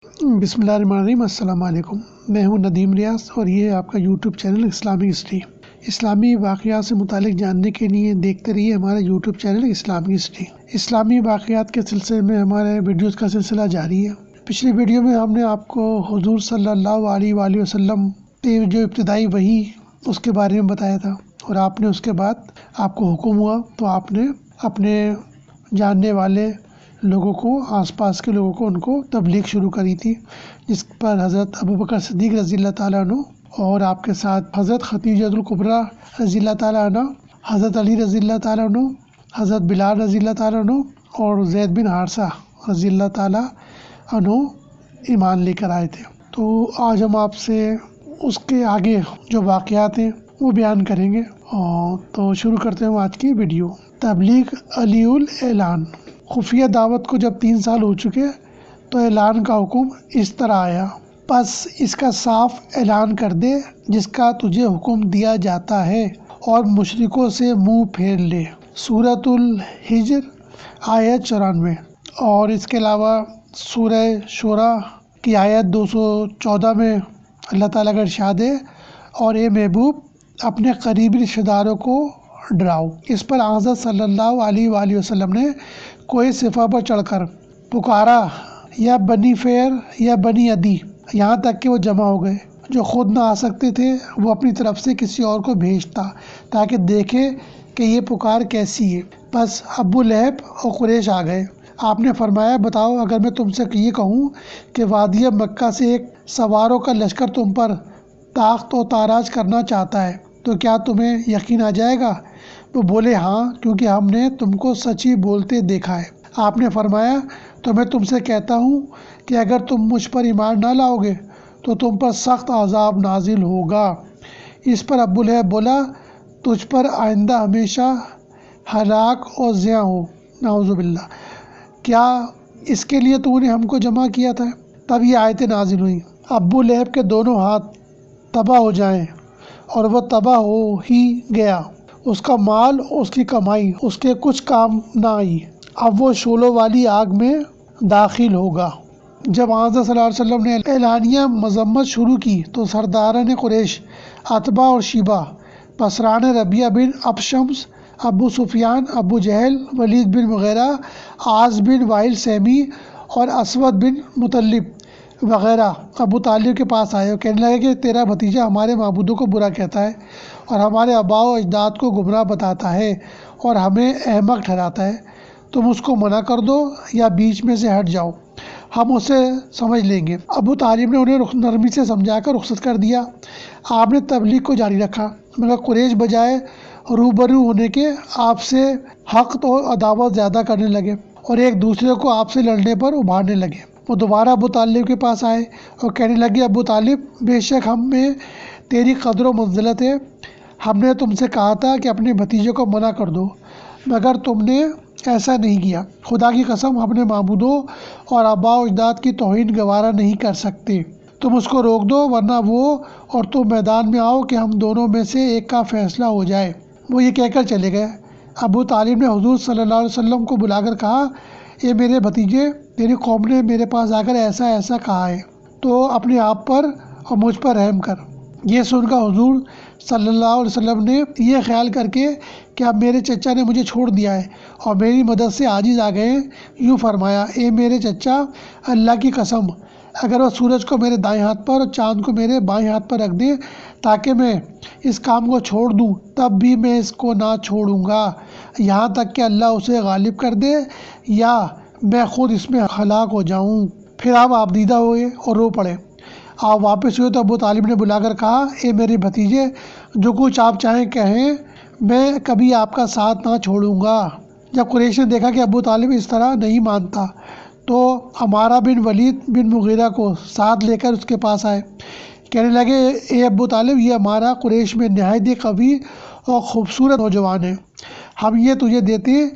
بسم اللہ الرحمن الرحیم۔ السلام علیکم، میں ہوں ندیم ریاض اور یہ ہے آپ کا یوٹیوب چینل اسلامک ہسٹری۔ اسلامی واقعات سے متعلق جاننے کے لیے دیکھتے رہیے ہمارا یوٹیوب چینل اسلامک ہسٹری۔ اسلامی واقعات کے سلسلے میں ہمارے ویڈیوز کا سلسلہ جاری ہے۔ پچھلی ویڈیو میں ہم نے آپ کو حضور صلی اللہ علیہ وآلہ وسلم کے جو ابتدائی وحی اس کے بارے میں بتایا تھا، اور آپ نے اس کے بعد آپ کو حکم ہوا تو آپ نے اپنے جاننے والے لوگوں کو، آس پاس کے لوگوں کو، ان کو تبلیغ شروع کری تھی، جس پر حضرت ابوبکر صدیق رضی اللہ تعالیٰ عنہ اور آپ کے ساتھ حضرت خدیجہ الکبریٰ رضی اللہ تعالیٰ عنہ، حضرت علی رضی اللہ تعالیٰ عنہ، حضرت بلال رضی اللہ تعالیٰ عنہ اور زید بن حارثہ رضی اللہ تعالیٰ عنہ ایمان لے کر آئے تھے۔ تو آج ہم آپ سے اس کے آگے جو واقعات ہیں وہ بیان کریں گے، تو شروع کرتے ہیں آج کی ویڈیو۔ تبلیغ علی الاعلان۔ خفیہ دعوت کو جب 3 سال ہو چکے تو اعلان کا حکم اس طرح آیا، پس اس کا صاف اعلان کر دے جس کا تجھے حکم دیا جاتا ہے، اور مشرکوں سے منہ پھیر لے۔ سورۃ الحجر آیت 94۔ اور اس کے علاوہ سورہ شورى کی آیت 214 میں اللہ تعالیٰ کا ارشاد ہے، اور اے محبوب اپنے قریبی رشتہ داروں کو ڈراؤ۔ اس پر حضرت صلی اللہ علیہ وآلہ وسلم نے کوئی صفہ پر چڑھ کر پکارا، یا بنی فیر یا بنی عدی، یہاں تک کہ وہ جمع ہو گئے۔ جو خود نہ آ سکتے تھے وہ اپنی طرف سے کسی اور کو بھیجتا تاکہ دیکھے کہ یہ پکار کیسی ہے۔ بس ابو لہب اور قریش آ گئے۔ آپ نے فرمایا، بتاؤ اگر میں تم سے یہ کہوں کہ وادی مکہ سے ایک سواروں کا لشکر تم پر تاخت و تاراج کرنا چاہتا ہے تو کیا تمہیں یقین آ جائے گا؟ وہ بولے، ہاں، کیونکہ ہم نے تم کو سچی بولتے دیکھا ہے۔ آپ نے فرمایا، تو میں تم سے کہتا ہوں کہ اگر تم مجھ پر ایمان نہ لاؤ گے تو تم پر سخت عذاب نازل ہوگا۔ اس پر ابو لہب بولا، تجھ پر آئندہ ہمیشہ ہلاک اور زیاں ہو، نعوذ باللہ، کیا اس کے لیے تو نے ہم کو جمع کیا تھا؟ تب یہ آیتیں نازل ہوئیں، ابو لہب کے دونوں ہاتھ تباہ ہو جائیں، اور وہ تباہ ہو ہی گیا، اس کا مال، اس کی کمائی اس کے کچھ کام نہ آئی، اب وہ شعلوں والی آگ میں داخل ہوگا۔ جب حضرت صلی اللہ علیہ وسلم نے اعلانیہ مذمت شروع کی تو سرداران قریش، عتبہ اور شیبہ، بصران ربیعہ بن ابشمس، ابو سفیان، ابو جہل، ولید بن مغیرہ، عاص بن وائل سہمی اور اسود بن مطلب وغیرہ ابو طالب کے پاس آئے اور کہنے لگے کہ تیرا بھتیجا ہمارے معبودوں کو برا کہتا ہے اور ہمارے آباء و اجداد کو گمراہ بتاتا ہے اور ہمیں احمق ٹھہراتا ہے۔ تم اس کو منع کر دو یا بیچ میں سے ہٹ جاؤ، ہم اسے سمجھ لیں گے۔ ابو طالب نے انہیں نرمی سے سمجھا کر رخصت کر دیا۔ آپ نے تبلیغ کو جاری رکھا، مگر قریش بجائے روبرو ہونے کے آپ سے حقد و عداوت زیادہ کرنے لگے اور ایک دوسرے کو آپ سے لڑنے پر ابھارنے لگے۔ وہ دوبارہ ابو طالب کے پاس آئے اور کہنے لگے، ابو طالب، بے شک ہم میں تیری قدر و منزلت ہے، ہم نے تم سے کہا تھا کہ اپنے بھتیجے کو منع کر دو، مگر تم نے ایسا نہیں کیا۔ خدا کی قسم، ہم اپنے معبودوں اور آباء و اجداد کی توہین گوارا نہیں کر سکتے۔ تم اس کو روک دو، ورنہ وہ اور تم میدان میں آؤ کہ ہم دونوں میں سے ایک کا فیصلہ ہو جائے۔ وہ یہ کہہ کر چلے گئے۔ ابو طالب نے حضور صلی اللہ علیہ وسلم کو بلا کر کہا، اے میرے بھتیجے، تیری قوم نے میرے پاس آ کر ایسا ایسا کہا ہے، تو اپنے آپ پر اور مجھ پر رحم کر۔ یہ سن کر حضور صلی اللہ علیہ وسلم نے یہ خیال کر کے کہ اب میرے چچا نے مجھے چھوڑ دیا ہے اور میری مدد سے عاجز آ گئے ہیں، یوں فرمایا، اے میرے چچا، اللہ کی قسم، اگر وہ سورج کو میرے دائیں ہاتھ پر اور چاند کو میرے بائیں ہاتھ پر رکھ دے تاکہ میں اس کام کو چھوڑ دوں، تب بھی میں اس کو نہ چھوڑوں گا یہاں تک کہ اللہ اسے غالب کر دے یا میں خود اس میں ہلاک ہو جاؤں۔ پھر آپ دیدہ ہوئے اور رو پڑے۔ آپ واپس ہوئے تو ابو طالب نے بلا کر کہا، اے میرے بھتیجے، جو کچھ آپ چاہیں کہیں، میں کبھی آپ کا ساتھ نہ چھوڑوں گا۔ جب قریش نے دیکھا کہ ابو طالب اس طرح نہیں مانتا تو عمارہ بن ولید بن مغیرہ کو ساتھ لے کر اس کے پاس آئے، کہنے لگے، اے ابو طالب، یہ عمارہ قریش میں نہایت ہی قوی اور خوبصورت نوجوان ہے، ہم یہ تجھے دیتے ہیں،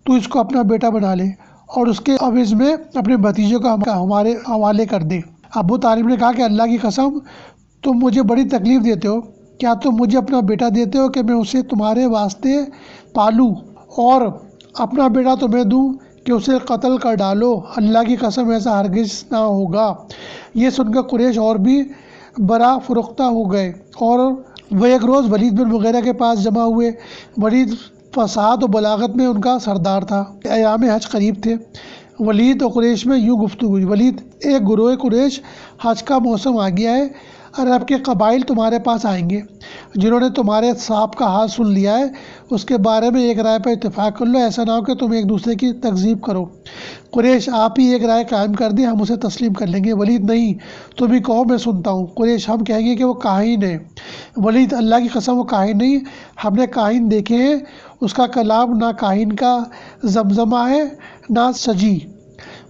تو اس کو اپنا بیٹا بنا لے اور اس کے عوض میں اپنے بھتیجے کو ہمارے حوالے کر دے۔ ابو طالب نے کہا کہ اللہ کی قسم، تم مجھے بڑی تکلیف دیتے ہو، کیا تم مجھے اپنا بیٹا دیتے ہو کہ میں اسے تمہارے واسطے پالوں، اور اپنا بیٹا تمہیں دوں کہ اسے قتل کر ڈالو؟ اللہ کی قسم، ایسا ہرگز نہ ہوگا۔ یہ سن کر قریش اور بھی برا فرختہ ہو گئے اور وہ ایک روز ولید بن مغیرہ کے پاس جمع ہوئے۔ ولید فصاحت و بلاغت میں ان کا سردار تھا۔ ایام حج قریب تھے۔ ولید اور قریش میں یوں گفتگو ہوئی۔ ولید: ایک گروہ قریش، حج کا موسم آ گیا ہے، عرب کے قبائل تمہارے پاس آئیں گے جنہوں نے تمہارے صاحب کا حال سن لیا ہے، اس کے بارے میں ایک رائے پر اتفاق کر لو، ایسا نہ ہو کہ تم ایک دوسرے کی تکذیب کرو۔ قریش: آپ ہی ایک رائے قائم کر دیں، ہم اسے تسلیم کر لیں گے۔ ولید: نہیں، تم ہی کہو، میں سنتا ہوں۔ قریش: ہم کہیں گے کہ وہ کاہن ہے۔ ولید: اللہ کی قسم وہ کاہن نہیں، ہم نے کاہن دیکھے ہیں، اس کا کلام نہ کاہن کا زمزمہ ہے نہ سجی۔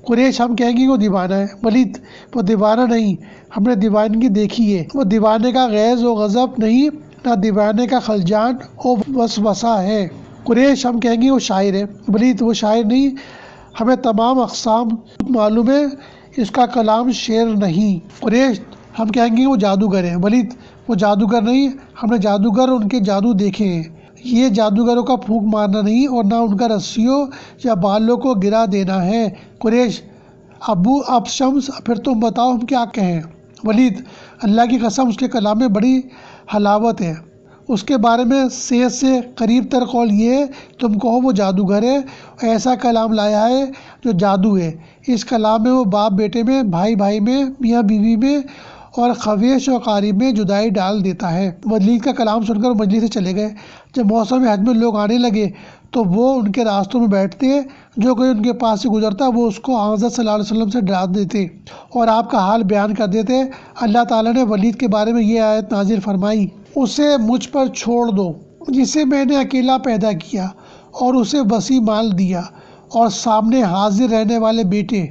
قریش: ہم کہیں گے کہ وہ دیوانہ ہے۔ ولید: وہ دیوانہ نہیں، ہم نے دیوانگی دیکھی ہے، وہ دیوانے کا غیظ و غضب نہیں، نہ دیوانے کا خلجان و وسوسہ ہے۔ قریش: ہم کہیں گے وہ شاعر ہے۔ ولید: وہ شاعر نہیں، ہمیں تمام اقسام معلوم ہے، اس کا کلام شعر نہیں۔ قریش: ہم کہیں گے وہ جادوگر ہے۔ ولید: وہ جادوگر نہیں، ہم نے جادوگر اور ان کے جادو دیکھے ہیں، یہ جادوگروں کا پھونک مارنا نہیں اور نہ ان کا رسیوں یا بالوں کو گرا دینا ہے۔ قریش: ابو اب شمس، پھر تم بتاؤ ہم کیا کہیں؟ ولید: اللہ کی قسم اس کے کلام میں بڑی حلاوت ہے، اس کے بارے میں صحت سے قریب تر قول یہ ہے، تم کہو وہ جادوگر ہے، ایسا کلام لایا ہے جو جادو ہے۔ اس کلام میں وہ باپ بیٹے میں، بھائی بھائی میں، میاں بیوی میں اور خویش و قریب میں جدائی ڈال دیتا ہے۔ ولید کا کلام سن کر وہ مجلس سے چلے گئے۔ جب موسم حج میں لوگ آنے لگے تو وہ ان کے راستوں میں بیٹھتے، جو کوئی ان کے پاس سے گزرتا وہ اس کو حضرت صلی اللہ علیہ وسلم سے ڈرا دیتے اور آپ کا حال بیان کر دیتے۔ اللہ تعالیٰ نے ولید کے بارے میں یہ آیت نازل فرمائی: اسے مجھ پر چھوڑ دو جسے میں نے اکیلا پیدا کیا اور اسے وسیع مال دیا اور سامنے حاضر رہنے والے بیٹے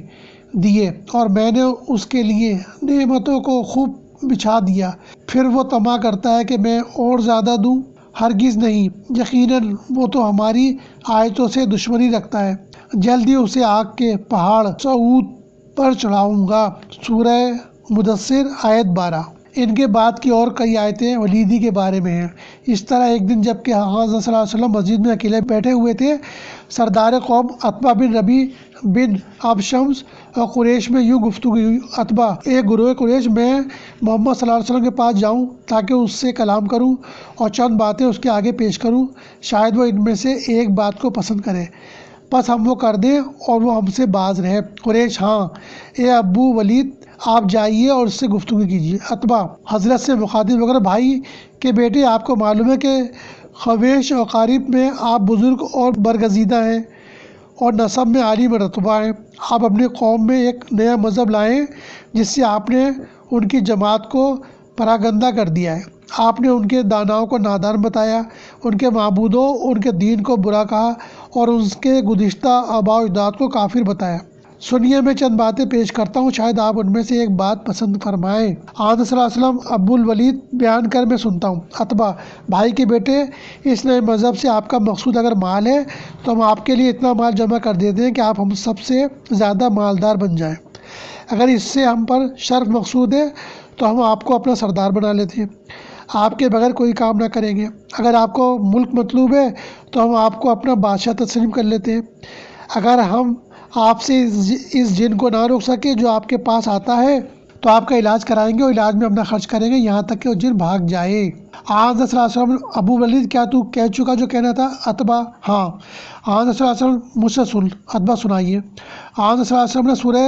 دیے، اور میں نے اس کے لیے نعمتوں کو خوب بچھا دیا، پھر وہ طمع کرتا ہے کہ میں اور زیادہ دوں۔ ہرگز نہیں، یقیناً وہ تو ہماری آیتوں سے دشمنی رکھتا ہے، جلدی اسے آگ کے پہاڑ صعود پر چڑھاؤں گا۔ سورہ مدثر آیت 12۔ ان کے بعد کی اور کئی آیتیں ولیدی کے بارے میں ہیں۔ اس طرح ایک دن جب کہ حضرت صلی اللہ علیہ وسلم مسجد میں اکیلے بیٹھے ہوئے تھے، سردار قوم عتبہ بن ربیع بن اب شمس اور قریش میں یوں گفتگو ہوئی: عتبہ: ایک گروہ قریش، میں محمد صلی اللہ علیہ وسلم کے پاس جاؤں تاکہ اس سے کلام کروں اور چند باتیں اس کے آگے پیش کروں، شاید وہ ان میں سے ایک بات کو پسند کرے، بس ہم وہ کر دیں اور وہ ہم سے باز رہے۔ قریش: ہاں اے ابو ولید، آپ جائیے اور اس سے گفتگو کیجیے۔ عتبہ حضرت سے مخاطب وغیرہ: بھائی کے بیٹے، آپ کو معلوم ہے کہ خویش و قریب میں آپ بزرگ اور برگزیدہ ہیں اور نسب میں عالی مرتبہ ہیں۔ آپ اپنی قوم میں ایک نیا مذہب لائے ہیں جس سے آپ نے ان کی جماعت کو پراگندہ کر دیا ہے۔ آپ نے ان کے داناؤں کو نادان بتایا، ان کے معبودوں ان کے دین کو برا کہا اور ان کے گزشتہ آباء و اجداد کو کافر بتایا۔ سنیے، میں چند باتیں پیش کرتا ہوں، شاید آپ ان میں سے ایک بات پسند فرمائیں۔ آن صلی اللہ علیہ وسلم: ابو الولید بیان کر، میں سنتا ہوں۔ عتبہ: بھائی کے بیٹے، اس نئے مذہب سے آپ کا مقصود اگر مال ہے تو ہم آپ کے لیے اتنا مال جمع کر دیتے ہیں کہ آپ ہم سب سے زیادہ مالدار بن جائیں۔ اگر اس سے ہم پر شرف مقصود ہے تو ہم آپ کو اپنا سردار بنا لیتے ہیں، آپ کے بغیر کوئی کام نہ کریں گے۔ اگر آپ کو ملک مطلوب ہے تو ہم آپ کو اپنا بادشاہ تسلیم کر لیتے ہیں۔ اگر ہم آپ سے اس جن کو نہ روک سکے جو آپ کے پاس آتا ہے تو آپ کا علاج کرائیں گے اور علاج میں اپنا خرچ کریں گے یہاں تک کہ وہ جن بھاگ جائے۔ آن صلی اللہ علیہ وسلم: ابو ولید، کیا تو کہہ چکا جو کہنا تھا؟ عتبہ: ہاں۔ آن صلی اللہ علیہ وسلم: مجھ سے سن۔ عتبہ: سنائیے۔ آن صلی اللہ علیہ وسلم نے سورہ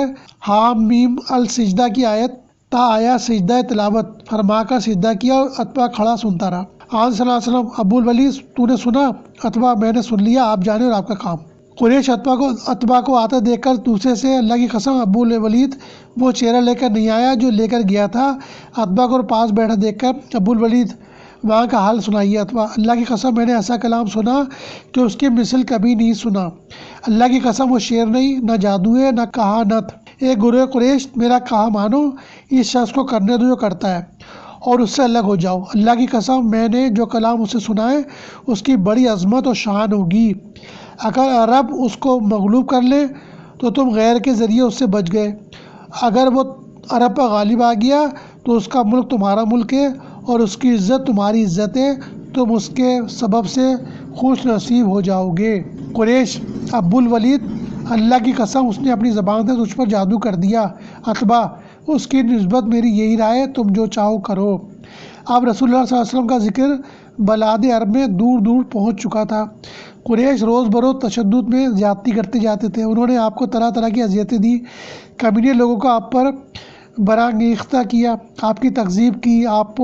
حامیم السجدہ کی آیت تا آیا سجدہ تلاوت فرما کر سجدہ کیا اور عتبہ کھڑا سنتا رہا۔ آن صلی اللہ علیہ وسلم: ابو الولید، تو نے سنا؟ عتبہ: میں نے سن لیا، آپ جانے اور آپ کا کام۔ قریش عتبہ کو آتا دیکھ کر دوسرے سے: اللہ کی قسم ابو الولید وہ چہرہ لے کر نہیں آیا جو لے کر گیا تھا۔ عتبہ کو پاس بیٹھا دیکھ کر: ابو الولید، وہاں کا حال سنائیے۔ عتبہ: اللہ کی قسم میں نے ایسا کلام سنا کہ اس کی مثل کبھی نہیں سنا، اللہ کی قسم وہ شعر نہیں، نہ جادو ہے، نہ کہانت۔ اے گروہ قریش، میرا کہا مانو، اس شخص کو کرنے دو جو کرتا ہے اور اس سے الگ ہو جاؤ۔ اللہ کی قسم میں نے جو کلام اسے سنا ہے اس کی بڑی عظمت و شان ہوگی، اگر عرب اس کو مغلوب کر لیں تو تم غیر کے ذریعے اس سے بچ گئے، اگر وہ عرب پر غالب آ گیا تو اس کا ملک تمہارا ملک ہے اور اس کی عزت تمہاری عزت ہے، تم اس کے سبب سے خوش نصیب ہو جاؤ گے۔ قریش: ابو الولید، اللہ کی قسم اس نے اپنی زبان سے تجھ پر جادو کر دیا۔ عتبہ: اس کی نسبت میری یہی رائے ہے، تم جو چاہو کرو۔ اب رسول اللہ صلی اللہ علیہ وسلم کا ذکر بلاد عرب میں دور دور پہنچ چکا تھا۔ قریش روز بروز تشدد میں زیادتی کرتے جاتے تھے۔ انہوں نے آپ کو طرح طرح کی اذیتیں دی، کمینے لوگوں کو آپ پر برانگیختہ کیا، آپ کی تکذیب کی، آپ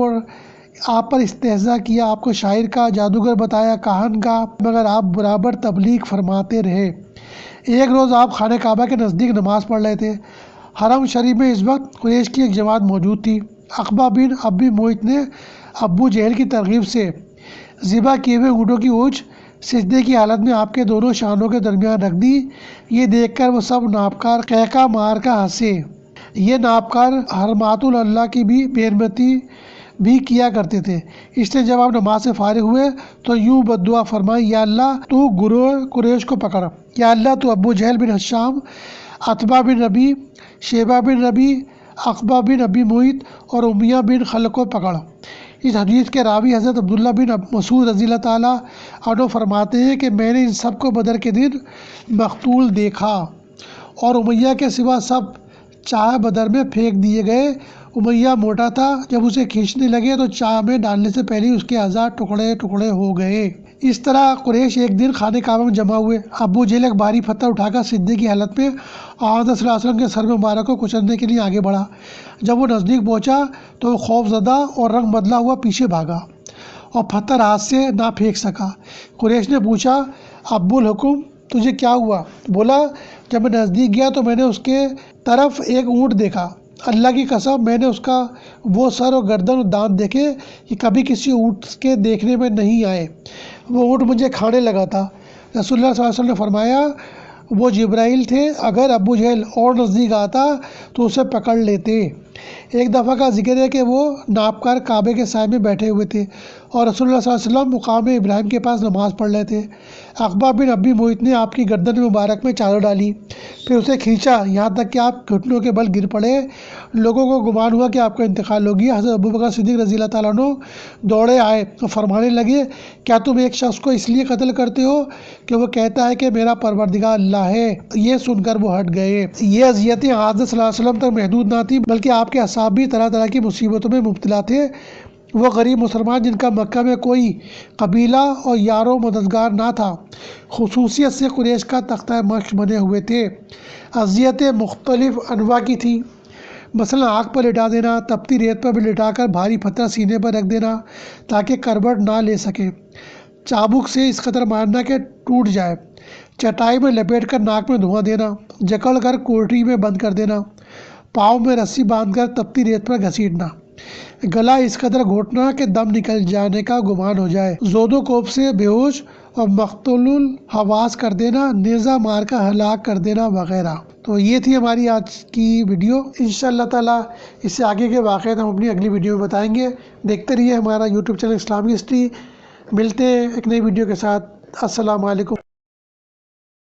پر استہزاء کیا، آپ کو شاعر کا، جادوگر بتایا، کاہن کا، مگر آپ برابر تبلیغ فرماتے رہے۔ ایک روز آپ خانہ کعبہ کے نزدیک نماز پڑھ رہے تھے۔ حرم شریف میں اس وقت قریش کی ایک جماعت موجود تھی۔ عقبہ بن ابی معیط نے ابو جہل کی ترغیب سے ذبح کیے ہوئے اونٹوں کی اونچ سجدے کی حالت میں آپ کے دونوں شانوں کے درمیان رکھ دی۔ یہ دیکھ کر وہ سب ناپکار قہقہ مار کر ہنسے۔ یہ ناپکار حرمات اللہ کی بھی بےحرمتی بھی کیا کرتے تھے۔ اس نے جب آپ نماز سے فارغ ہوئے تو یوں بددعا فرمائی، یا اللہ تو گروہ قریش کو پکڑ، یا اللہ تو ابو جہل بن ہشام، عتبہ بن ربی، شیبہ بن ربی، عقبہ بن ابی معیط اور امیہ بن خلف کو پکڑ۔ اس حدیث کے راوی حضرت عبداللہ بن مسعود رضی اللہ تعالیٰ عنہ فرماتے ہیں کہ میں نے ان سب کو بدر کے دن مقتول دیکھا اور امیہ کے سوا سب چاہ بدر میں پھینک دیے گئے۔ امیہ موٹا تھا، جب اسے کھینچنے لگے تو چاہ میں ڈالنے سے پہلے اس کے اعضاء ٹکڑے ٹکڑے ہو گئے۔ اس طرح قریش ایک دن خانہ کعبہ میں جمع ہوئے۔ ابو جہل ایک بھاری پتھر اٹھا کر سجدے کی حالت میں آقا صلی اللہ علیہ وسلم کے سر مبارک کو کچلنے کے لیے آگے بڑھا۔ جب وہ نزدیک پہنچا تو وہ خوف زدہ اور رنگ بدلا ہوا پیچھے بھاگا اور پتھر ہاتھ سے نہ پھینک سکا۔ قریش نے پوچھا، ابو الحکم تجھے کیا ہوا؟ بولا، جب میں نزدیک گیا تو میں نے اس کے طرف ایک اونٹ دیکھا، اللہ کی قسم میں نے اس کا وہ سر اور گردن اور دانت دیکھے کہ کبھی کسی اونٹ کے دیکھنے میں نہیں آئے۔ وہ اونٹ مجھے کھانے لگا تھا۔ رسول اللہ صلی اللہ علیہ وسلم نے فرمایا، وہ جبرائیل تھے، اگر ابو جہل اور نزدیک آتا تو اسے پکڑ لیتے۔ ایک دفعہ کا ذکر ہے کہ وہ ناپکار کعبے کے سائے میں بیٹھے ہوئے تھے اور رسول اللہ صلی اللہ علیہ وسلم مقام ابراہیم کے پاس نماز پڑھ رہے تھے۔ عقبہ بن ابی معیط نے آپ کی گردن مبارک میں چادر ڈالی، پھر اسے کھینچا یہاں تک کہ آپ گھٹنوں کے بل گر پڑے۔ لوگوں کو گمان ہوا کہ آپ کا انتقال ہو گیا۔ حضرت ابوبکر صدیق رضی اللہ تعالیٰ عنہ دوڑے آئے اور فرمانے لگے، کیا تم ایک شخص کو اس لیے قتل کرتے ہو کہ وہ کہتا ہے کہ میرا پروردگار اللہ ہے؟ یہ سن کر وہ ہٹ گئے۔ یہ اذیتیں حضرت صلی اللہ علیہ وسلم تک محدود نہ تھیں، بلکہ آپ کے اصحاب بھی طرح طرح کی مصیبتوں میں مبتلا تھے۔ وہ غریب مسلمان جن کا مکہ میں کوئی قبیلہ اور یار و مددگار نہ تھا، خصوصیت سے قریش کا تختہ مشق بنے ہوئے تھے۔ اذیتیں مختلف انواع کی تھیں، مثلا آگ پر لٹا دینا، تپتی ریت پر لٹا کر بھاری پتھر سینے پر رکھ دینا تاکہ کربٹ نہ لے سکے، چابک سے اس قدر مارنا کہ ٹوٹ جائے، چٹائی میں لپیٹ کر ناک میں دھواں دینا، جکڑ کر کوٹری میں بند کر دینا، پاؤں میں رسی باندھ کر تپتی ریت پر گھسیٹنا، گلا اس قدر گھونٹنا کہ دم نکل جانے کا گمان ہو جائے، زود و کوب سے بے ہوش اور مختل الحواس کر دینا، نیزہ مار کر ہلاک کر دینا وغیرہ۔ تو یہ تھی ہماری آج کی ویڈیو۔ انشاءاللہ تعالیٰ اس سے آگے کے واقعات ہم اپنی اگلی ویڈیو میں بتائیں گے۔ دیکھتے رہیے ہمارا یوٹیوب چینل اسلامی ہسٹری۔ ملتے ہیں ایک نئی ویڈیو کے ساتھ۔ السلام علیکم۔